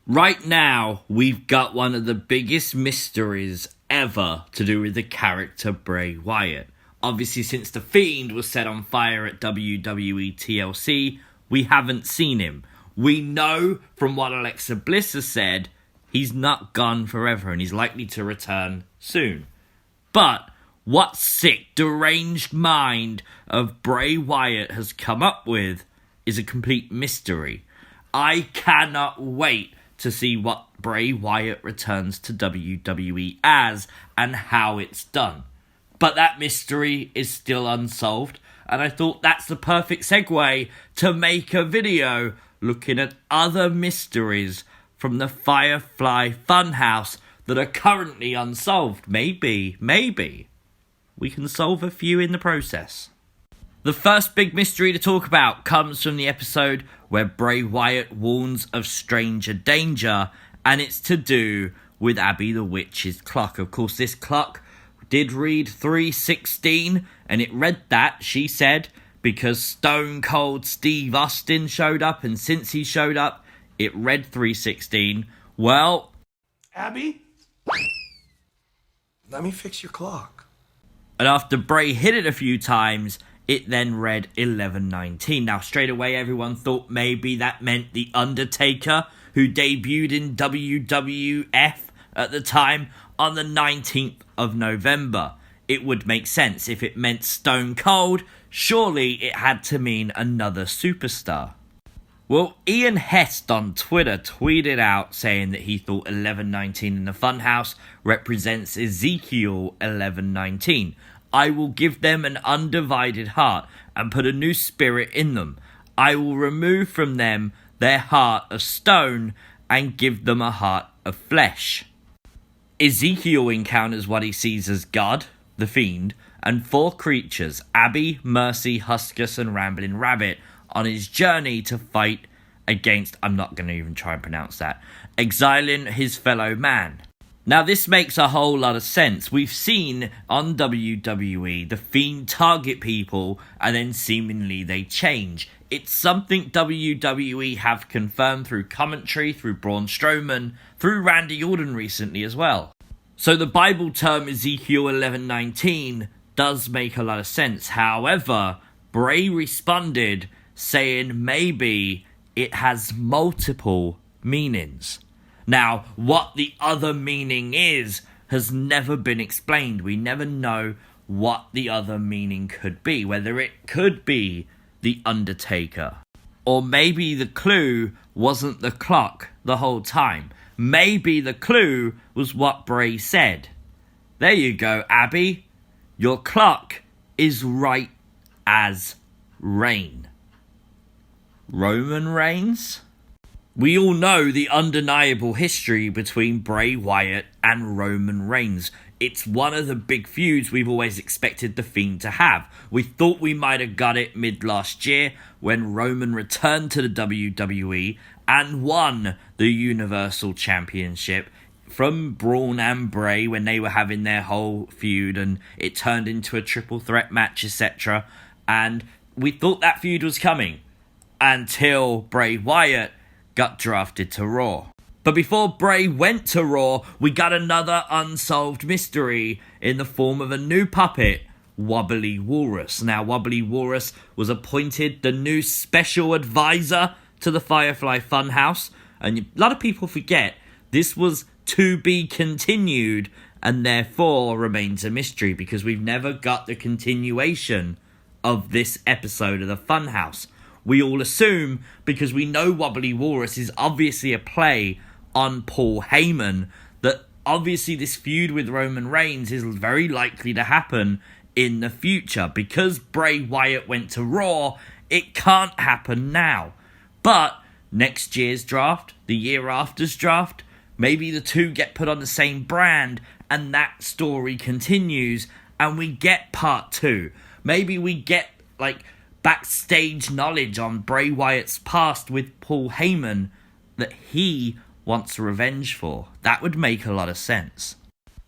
Right now, we've got one of the biggest mysteries ever to do with the character Bray Wyatt. Obviously, since the Fiend was set on fire at WWE TLC, we haven't seen him. We know from what Alexa Bliss has said, he's not gone forever and he's likely to return soon. But what sick, deranged mind of Bray Wyatt has come up with is a complete mystery. I cannot wait to see what Bray Wyatt returns to WWE as and how it's done. But that mystery is still unsolved, and I thought that's the perfect segue to make a video looking at other mysteries from the Firefly Funhouse that are currently unsolved. Maybe we can solve a few in the process. The first big mystery to talk about comes from the episode where Bray Wyatt warns of stranger danger, and it's to do with Abby the Witch's clock. Of course, this clock did read 3:16, and it read that, she said, because Stone Cold Steve Austin showed up, and since he showed up, it read 3:16. Well, Abby, let me fix your clock. And after Bray hit it a few times, it then read 11:19. Now, straight away, everyone thought maybe that meant The Undertaker, who debuted in WWF at the time on the 19th of November. It would make sense. If it meant Stone Cold, surely it had to mean another superstar. Well, Ian Hest on Twitter tweeted out saying that he thought 11:19 in the Funhouse represents Ezekiel 11:19. I will give them an undivided heart and put a new spirit in them. I will remove from them their heart of stone and give them a heart of flesh. Ezekiel encounters what he sees as God, the Fiend, and four creatures, Abby, Mercy, Huskus, and Rambling Rabbit, on his journey to fight against, I'm not going to even try and pronounce that, exiling his fellow man. Now, this makes a whole lot of sense. We've seen on WWE the Fiend target people and then seemingly they change. It's something WWE have confirmed through commentary, through Braun Strowman, through Randy Orton recently as well. So the Bible term Ezekiel 11:19 does make a lot of sense. However, Bray responded saying maybe it has multiple meanings. Now, what the other meaning is has never been explained. We never know what the other meaning could be. Whether it could be The Undertaker. Or maybe the clue wasn't the clock the whole time. Maybe the clue was what Bray said. There you go, Abby. Your clock is right as rain. Roman Reigns? We all know the undeniable history between Bray Wyatt and Roman Reigns. It's one of the big feuds we've always expected The Fiend to have. We thought we might have got it mid last year when Roman returned to the WWE and won the Universal Championship from Braun and Bray when they were having their whole feud and it turned into a triple threat match, etc. And we thought that feud was coming until Bray Wyatt got drafted to Raw. But before Bray went to Raw, we got another unsolved mystery in the form of a new puppet, Wobbly Walrus. Now, Wobbly Walrus was appointed the new special advisor to the Firefly Funhouse, and a lot of people forget this was to be continued and therefore remains a mystery because we've never got the continuation of this episode of the Funhouse. We all assume, because we know Wobbly Walrus is obviously a play on Paul Heyman, that obviously this feud with Roman Reigns is very likely to happen in the future. Because Bray Wyatt went to Raw, it can't happen now. But next year's draft, the year after's draft, maybe the two get put on the same brand and that story continues and we get part two. Maybe we get backstage knowledge on Bray Wyatt's past with Paul Heyman that he wants revenge for. That would make a lot of sense.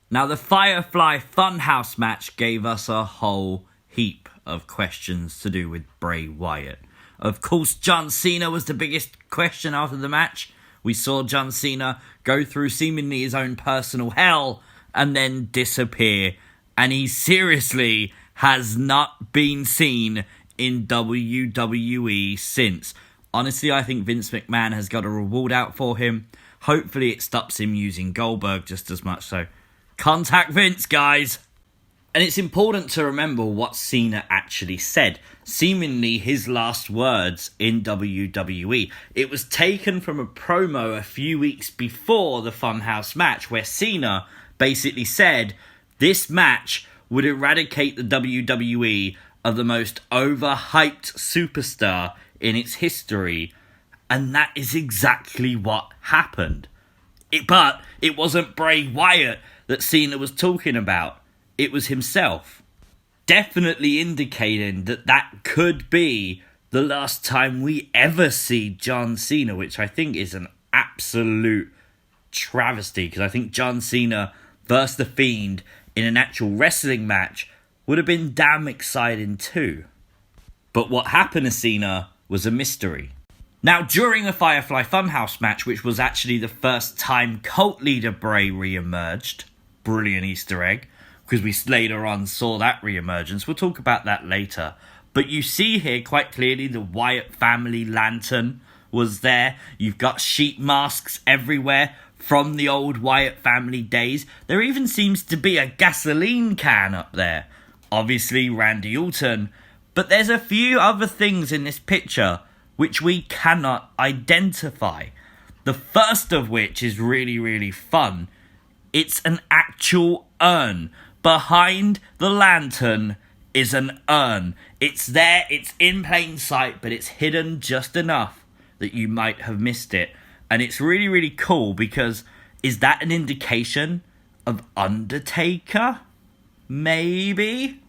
Now, the Firefly Funhouse match gave us a whole heap of questions to do with Bray Wyatt. Of course, John Cena was the biggest question after the match, We saw John Cena go through seemingly his own personal hell and then disappear. And he seriously has not been seen in WWE since. Honestly, I think Vince McMahon has got a reward out for him. Hopefully it stops him using Goldberg just as much. So, contact Vince, guys. And it's important to remember what Cena actually said. Seemingly his last words in WWE. It was taken from a promo a few weeks before the Funhouse match where Cena basically said this match would eradicate the WWE of the most overhyped superstar in its history. And that is exactly what happened. But it wasn't Bray Wyatt that Cena was talking about. It was himself. Definitely indicating that that could be the last time we ever see John Cena, which I think is an absolute travesty, because I think John Cena versus The Fiend in an actual wrestling match would have been damn exciting too. But what happened to Cena was a mystery. Now, during the Firefly Funhouse match, which was actually the first time cult leader Bray re-emerged, brilliant Easter egg, because we later on saw that re-emergence. We'll talk about that later. But you see here quite clearly the Wyatt family lantern was there. You've got sheet masks everywhere from the old Wyatt family days. There even seems to be a gasoline can up there. Obviously Randy Orton. But there's a few other things in this picture which we cannot identify. The first of which is really, really fun. It's an actual urn. Behind the lantern is an urn. It's there, it's in plain sight, but it's hidden just enough that you might have missed it. And it's really, really cool because is that an indication of Undertaker? Maybe?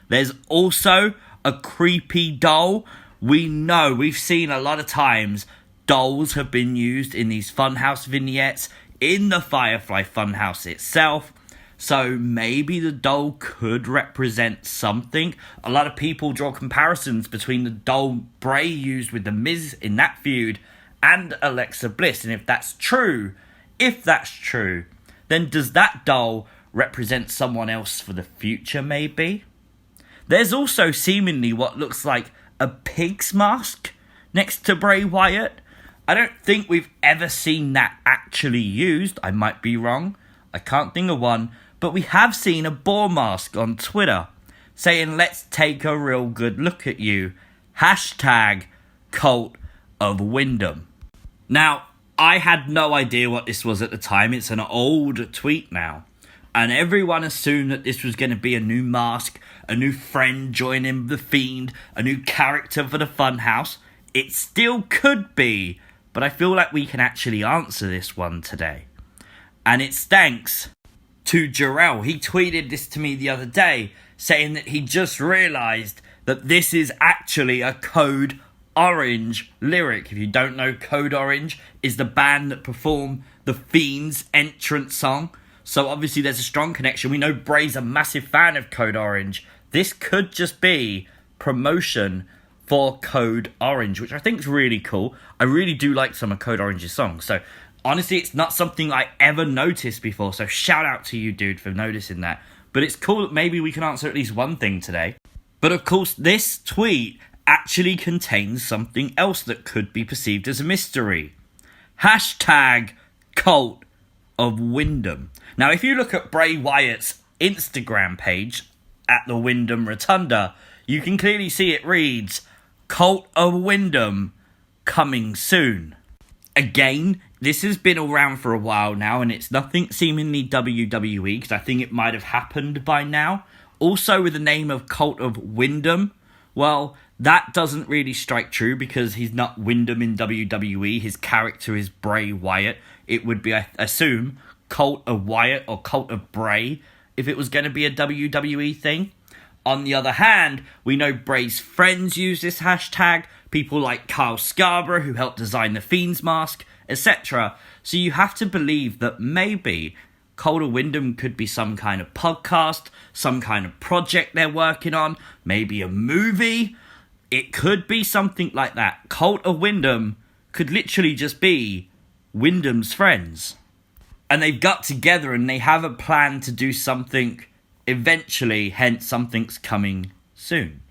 There's also a creepy doll. We know, we've seen a lot of times dolls have been used in these Funhouse vignettes, in the Firefly Funhouse itself. So maybe the doll could represent something. A lot of people draw comparisons between the doll Bray used with The Miz in that feud and Alexa Bliss. And if that's true, then does that doll represent someone else for the future maybe? There's also seemingly what looks like a pig's mask next to Bray Wyatt. I don't think we've ever seen that actually used. I might be wrong. I can't think of one. But we have seen a boar mask on Twitter saying, let's take a real good look at you. Hashtag Cult of Windham. Now, I had no idea what this was at the time. It's an old tweet now. And everyone assumed that this was going to be a new mask, a new friend joining the Fiend, a new character for the Funhouse. It still could be, but I feel like we can actually answer this one today. And it's thanks to Jarrell. He tweeted this to me the other day, saying that he just realised that this is actually a Code Orange lyric. If you don't know, Code Orange is the band that perform the Fiend's entrance song. So obviously there's a strong connection. We know Bray's a massive fan of Code Orange. This could just be promotion for Code Orange, which I think is really cool. I really do like some of Code Orange's songs. So honestly, it's not something I ever noticed before. So shout out to you, dude, for noticing that. But it's cool that maybe we can answer at least one thing today. But of course, this tweet actually contains something else that could be perceived as a mystery. Hashtag Cult of Windham. Now, if you look at Bray Wyatt's Instagram page at the Windham Rotunda, you can clearly see it reads, Cult of Windham coming soon. Again, this has been around for a while now, and it's nothing seemingly WWE, because I think it might have happened by now. Also, with the name of Cult of Windham, well, that doesn't really strike true, because he's not Windham in WWE. His character is Bray Wyatt. It would be, I assume, Cult of Wyatt or Cult of Bray if it was going to be a WWE thing. On the other hand, we know Bray's friends use this hashtag. People like Kyle Scarborough, who helped design the Fiend's mask, etc. So you have to believe that maybe Cult of Windham could be some kind of podcast, some kind of project they're working on, maybe a movie. It could be something like that. Cult of Windham could literally just be Windham's friends. And they've got together and they have a plan to do something eventually, hence something's coming soon.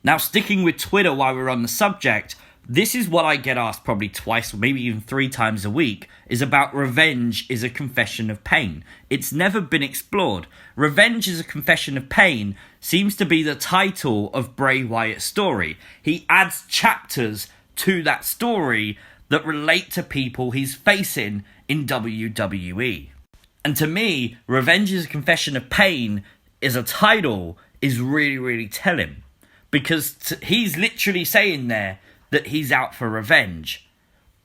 Now, sticking with Twitter while we're on the subject, this is what I get asked probably twice or maybe even 3 times a week, is about revenge is a confession of pain. It's never been explored. Revenge is a confession of pain seems to be the title of Bray Wyatt's story. He adds chapters to that story that relate to people he's facing in WWE. And to me, Revenge is a Confession of Pain as a title is really, really telling. Because he's literally saying there that he's out for revenge.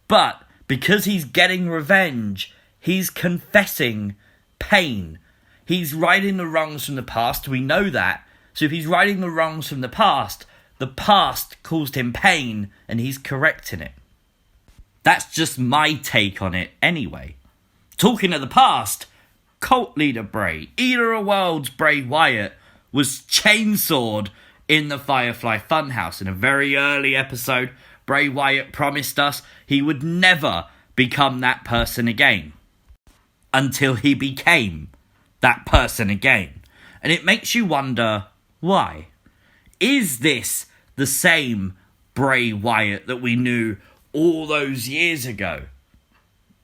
But because he's getting revenge, he's confessing pain. He's righting the wrongs from the past, we know that. So if he's righting the wrongs from the past caused him pain and he's correcting it. That's just my take on it anyway. Talking of the past, cult leader Bray, Eater of Worlds Bray Wyatt, was chainsawed in the Firefly Funhouse. In a very early episode, Bray Wyatt promised us he would never become that person again. Until he became that person again. And it makes you wonder, why? Is this the same Bray Wyatt that we knew all those years ago?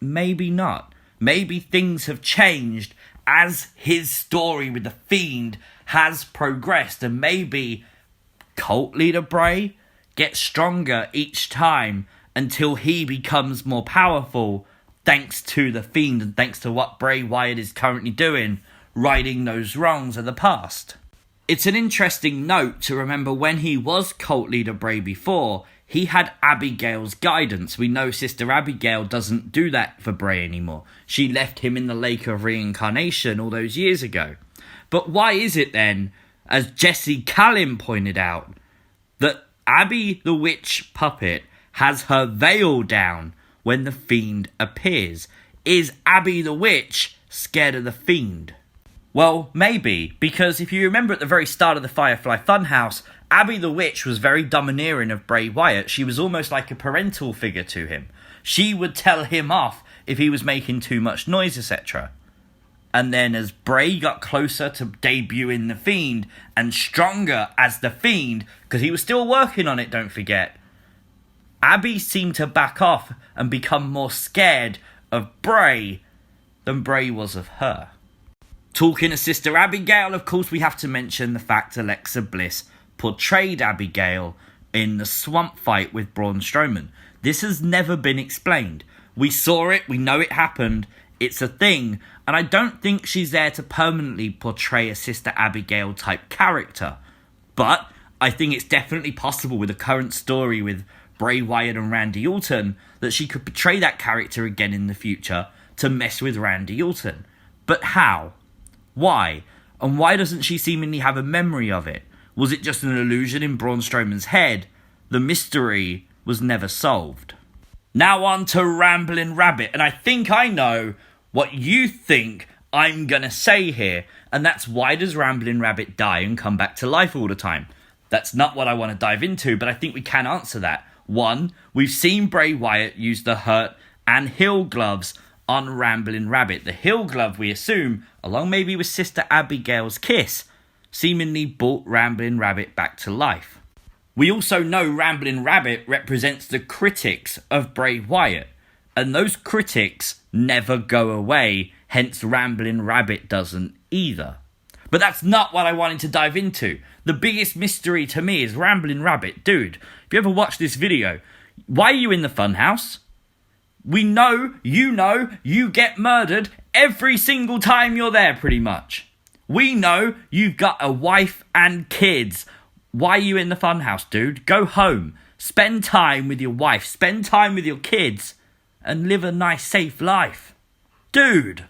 Maybe not. Maybe things have changed as his story with the Fiend has progressed, and maybe cult leader Bray gets stronger each time until he becomes more powerful thanks to the Fiend and thanks to what Bray Wyatt is currently doing, righting those wrongs of the past. It's an interesting note to remember when he was cult leader Bray before, he had Abigail's guidance. We know Sister Abigail doesn't do that for Bray anymore. She left him in the Lake of Reincarnation all those years ago. But why is it then, as Jesse Callum pointed out, that Abby the Witch puppet has her veil down when the Fiend appears? Is Abby the Witch scared of the Fiend? Well, maybe, because if you remember at the very start of the Firefly Funhouse, Abby the Witch was very domineering of Bray Wyatt. She was almost like a parental figure to him. She would tell him off if he was making too much noise, etc. And then as Bray got closer to debuting the Fiend and stronger as the Fiend, because he was still working on it, don't forget, Abby seemed to back off and become more scared of Bray than Bray was of her. Talking of Sister Abigail, of course, we have to mention the fact Alexa Bliss portrayed Abigail in the swamp fight with Braun Strowman. This has never been explained. We saw it, we know it happened, it's a thing, and I don't think she's there to permanently portray a Sister Abigail type character. But I think it's definitely possible with the current story with Bray Wyatt and Randy Orton that she could portray that character again in the future to mess with Randy Orton. But how? Why? And why doesn't she seemingly have a memory of it? Was it just an illusion in Braun Strowman's head? The mystery was never solved. Now on to Ramblin' Rabbit, and I think I know what you think I'm gonna say here, and that's why does Ramblin' Rabbit die and come back to life all the time? That's not what I want to dive into, but I think we can answer that. One, we've seen Bray Wyatt use the Hurt and Hill gloves on Ramblin' Rabbit. The Hill glove, we assume, along maybe with Sister Abigail's kiss, seemingly brought Ramblin' Rabbit back to life. We also know Ramblin' Rabbit represents the critics of Bray Wyatt, and those critics never go away, hence Ramblin' Rabbit doesn't either. But that's not what I wanted to dive into. The biggest mystery to me is Ramblin' Rabbit. Dude, if you ever watch this video, why are you in the funhouse? We know you get murdered every single time you're there, pretty much. We know you've got a wife and kids. Why are you in the funhouse, dude? Go home. Spend time with your wife. Spend time with your kids. And live a nice, safe life. Dude.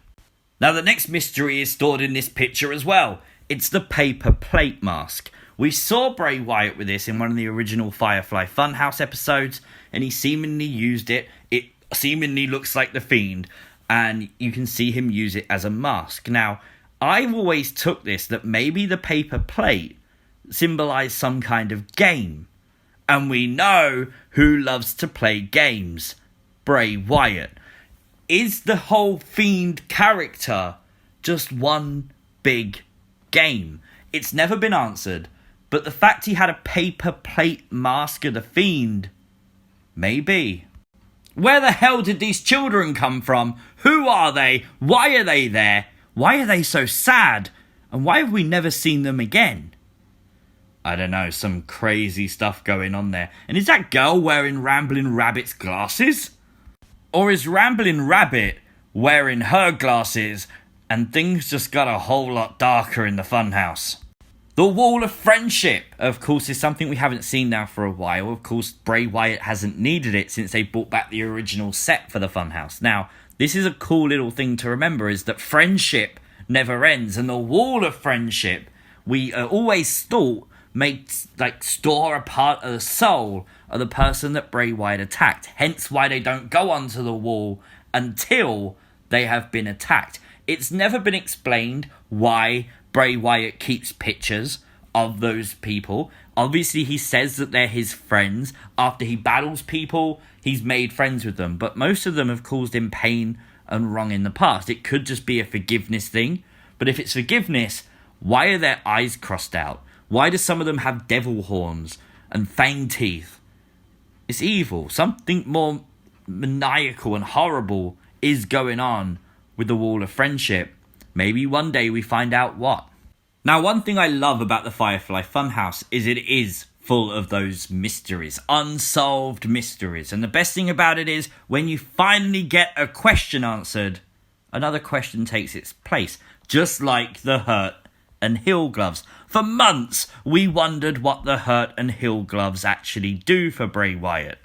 Now, the next mystery is stored in this picture as well. It's the paper plate mask. We saw Bray Wyatt with this in one of the original Firefly Funhouse episodes, and he seemingly used it. It seemingly looks like the Fiend, and you can see him use it as a mask. Now, I've always took this that maybe the paper plate symbolized some kind of game. And we know who loves to play games. Bray Wyatt. Is the whole Fiend character just one big game? It's never been answered, but the fact he had a paper plate mask of the Fiend, maybe. Where the hell did these children come from? Who are they? Why are they there? Why are they so sad? And why have we never seen them again? I don't know, some crazy stuff going on there. And is that girl wearing Ramblin' Rabbit's glasses? Or is Ramblin' Rabbit wearing her glasses and things just got a whole lot darker in the funhouse? The Wall of Friendship, of course, is something we haven't seen now for a while. Of course, Bray Wyatt hasn't needed it since they brought back the original set for the funhouse. Now, this is a cool little thing to remember, is that friendship never ends. And the Wall of Friendship, we always thought, makes, store a part of the soul of the person that Bray Wyatt attacked. Hence why they don't go onto the wall until they have been attacked. It's never been explained why Bray Wyatt keeps pictures of those people. Obviously, he says that they're his friends. After he battles people, he's made friends with them. But most of them have caused him pain and wrong in the past. It could just be a forgiveness thing. But if it's forgiveness, why are their eyes crossed out? Why do some of them have devil horns and fang teeth? It's evil. Something more maniacal and horrible is going on with the Wall of Friendship. Maybe one day we find out what. Now, one thing I love about the Firefly Funhouse is it is full of those mysteries, unsolved mysteries. And the best thing about it is when you finally get a question answered, another question takes its place. Just like the Hurt and Heal gloves. For months, we wondered what the Hurt and Heal gloves actually do for Bray Wyatt.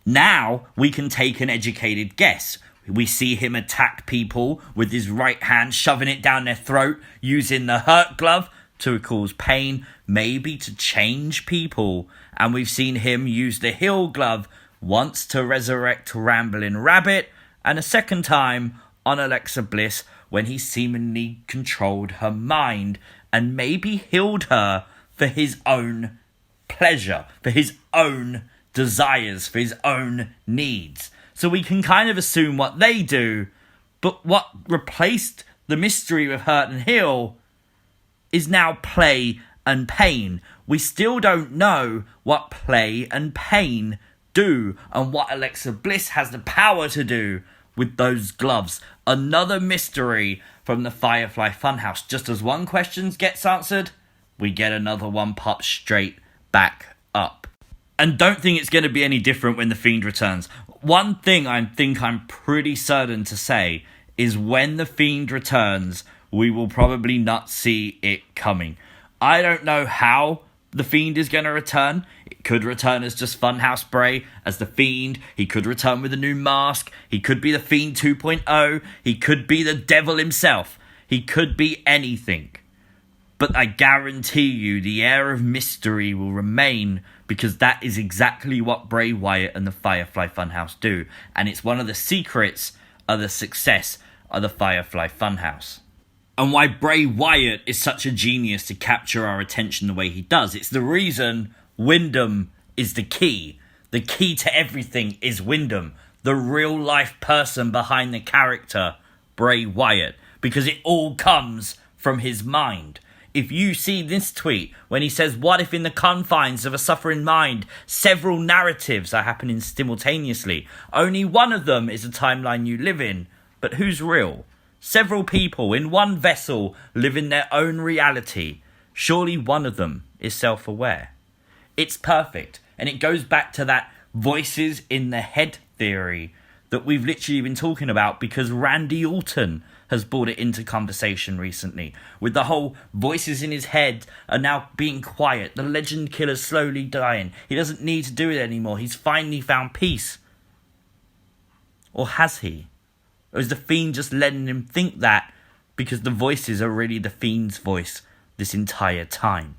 Now, we can take an educated guess. We see him attack people with his right hand, shoving it down their throat, using the Hurt glove to cause pain, maybe to change people. And we've seen him use the Heal glove once to resurrect Ramblin' Rabbit, and a second time on Alexa Bliss when he seemingly controlled her mind and maybe healed her for his own pleasure, for his own desires, for his own needs. So we can kind of assume what they do, but what replaced the mystery with Hurt and Heal is now play and pain. We still don't know what play and pain do and what Alexa Bliss has the power to do with those gloves. Another mystery from the Firefly Funhouse. Just as one question gets answered, we get another one pop straight back up. And don't think it's going to be any different when the Fiend returns. One thing I think I'm pretty certain to say is when the Fiend returns, we will probably not see it coming. I don't know how the Fiend is going to return. It could return as just Funhouse Bray, as the Fiend. He could return with a new mask. He could be the Fiend 2.0. He could be the devil himself. He could be anything. But I guarantee you the air of mystery will remain, because that is exactly what Bray Wyatt and the Firefly Funhouse do. And it's one of the secrets of the success of the Firefly Funhouse. And why Bray Wyatt is such a genius to capture our attention the way he does. It's the reason Windham is the key. The key to everything is Windham, the real life person behind the character Bray Wyatt, because it all comes from his mind. If you see this tweet when he says, what if in the confines of a suffering mind, several narratives are happening simultaneously? Only one of them is a timeline you live in, but who's real? Several people in one vessel live in their own reality. Surely one of them is self-aware. It's perfect, and it goes back to that voices in the head theory that we've literally been talking about, because Randy Orton has brought it into conversation recently, with the whole voices in his head are now being quiet. The legend killer's slowly dying. He doesn't need to do it anymore. He's finally found peace. Or has he? Or is the Fiend just letting him think that because the voices are really the Fiend's voice this entire time?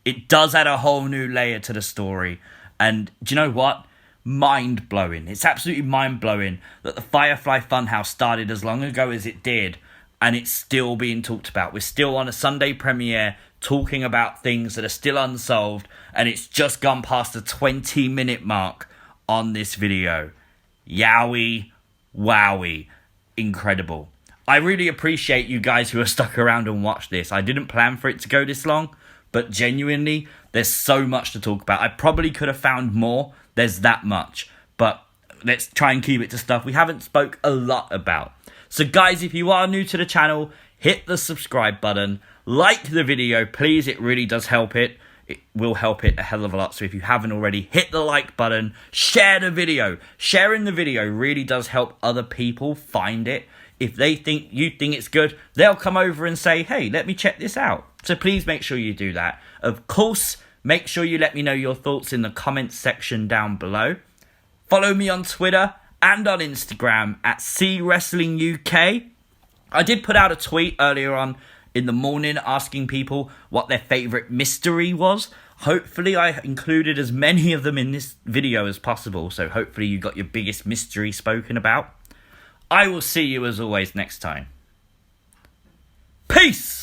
It does add a whole new layer to the story. And do you know what? Mind-blowing. It's absolutely mind-blowing that the Firefly Funhouse started as long ago as it did, and it's still being talked about. We're still on a Sunday premiere talking about things that are still unsolved, and it's just gone past the 20-minute mark on this video. Yowie, wowie. incredible. I really appreciate you guys who have stuck around and watched this. I didn't plan for it to go this long, but genuinely, there's so much to talk about. I probably could have found more. There's that much. But let's try and keep it to stuff we haven't spoke a lot about. So guys, if you are new to the channel, hit the subscribe button. Like the video, please. It really does help it. It will help it a hell of a lot. So if you haven't already, hit the like button. Share the video. Sharing the video really does help other people find it. If they think you think it's good, they'll come over and say, hey, let me check this out. So please make sure you do that. Of course, make sure you let me know your thoughts in the comments section down below. Follow me on Twitter and on Instagram at CWrestlingUK. I did put out a tweet earlier on in the morning asking people what their favourite mystery was. Hopefully I included as many of them in this video as possible. So hopefully you got your biggest mystery spoken about. I will see you as always next time. Peace!